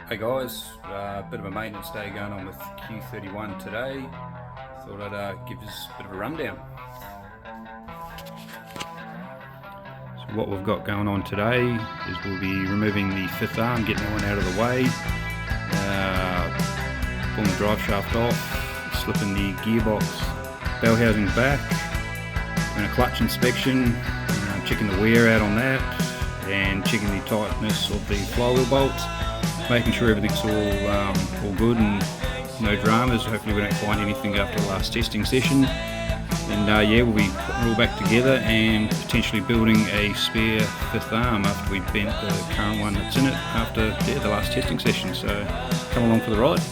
Hey guys, bit of a maintenance day going on with Q31 today. Thought I'd give us a bit of a rundown. So what we've got going on today is we'll be removing the fifth arm, getting that one out of the way, pulling the drive shaft off, slipping the gearbox bell housing back, doing a clutch inspection, checking the wear out on that, and checking the tightness of the flywheel bolts, making sure everything's all good and no dramas. Hopefully we don't find anything after the last testing session. And yeah, we'll be putting it all back together and potentially building a spare fifth arm after we bent the current one that's in it after the last testing session. So come along for the ride.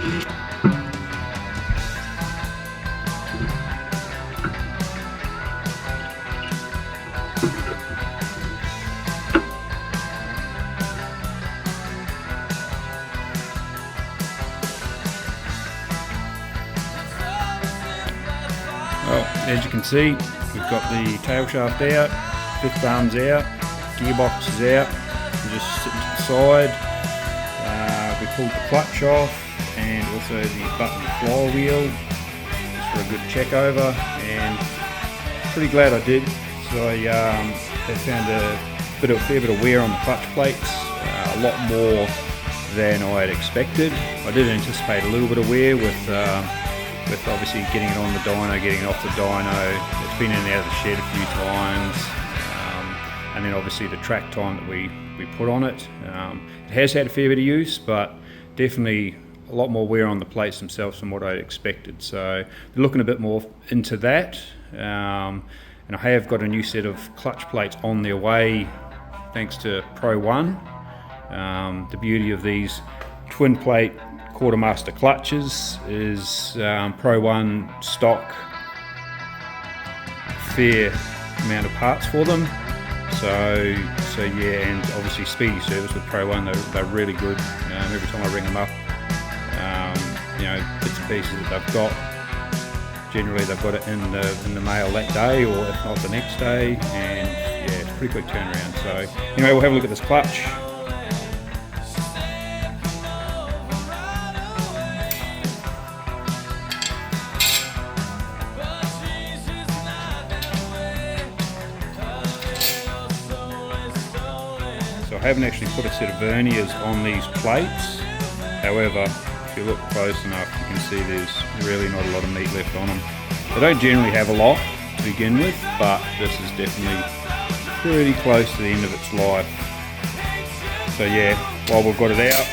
Well, as you can see, we've got the tail shaft out, fifth arm's out, gearbox is out, we're just sitting to the side. We pulled the clutch off and also the button flywheel just for a good check over, and pretty glad I did. So I found a fair bit of wear on the clutch plates, a lot more than I had expected. I did anticipate a little bit of wear with obviously getting it on the dyno, getting it off the dyno. It's been in and out of the shed a few times, and then obviously the track time that we put on it. It has had a fair bit of use, but definitely a lot more wear on the plates themselves than what I expected. So we're looking a bit more into that, and I have got a new set of clutch plates on their way thanks to Pro One. The beauty of these twin plate quartermaster clutches is Pro One stock fair amount of parts for them. So yeah, and obviously speedy service with Pro One. They're really good. Every time I ring them up, you know, bits and pieces that they've got. Generally, they've got it in the mail that day, or if not the next day. And yeah, it's a pretty quick turnaround. So anyway, we'll have a look at this clutch. So I haven't actually put a set of verniers on these plates. However, if you look close enough, you can see there's really not a lot of meat left on them. They don't generally have a lot to begin with, but this is definitely pretty close to the end of its life. So yeah, while we've got it out,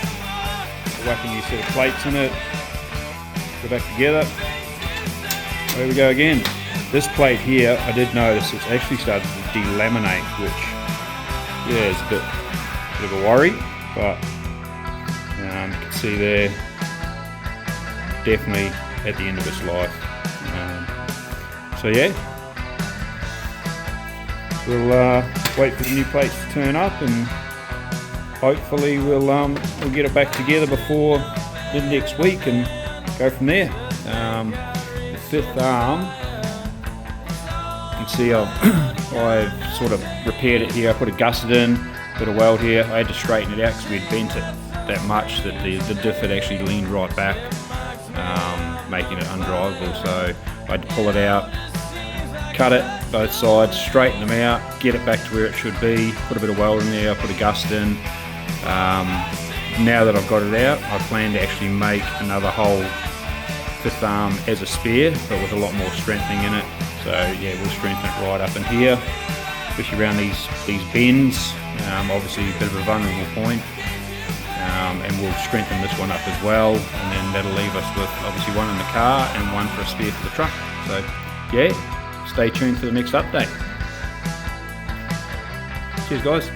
whack a new set of plates in it, go back together. There we go again. This plate here, I did notice it's actually started to delaminate, which yeah, is a bit of a worry, but you can see there, definitely at the end of its life. So yeah, we'll wait for the new plates to turn up, and hopefully we'll get it back together before mid next week and go from there. The fifth arm, you can see I've sort of repaired it here. I put a gusset in, bit of weld here. I had to straighten it out because we'd bent it that much that the diff had actually leaned right back, making it undrivable. So I had to pull it out, cut it both sides, straighten them out, get it back to where it should be, put a bit of weld in there, I put a gusset in. Now that I've got it out, I plan to actually make another whole fifth arm as a spare, but with a lot more strengthening in it. So yeah, we'll strengthen it right up in here, especially around these bends. Obviously a bit of a vulnerable point, and we'll strengthen this one up as well, and then that'll leave us with obviously one in the car and one for a spare for the truck. So yeah, stay tuned for the next update. Cheers guys.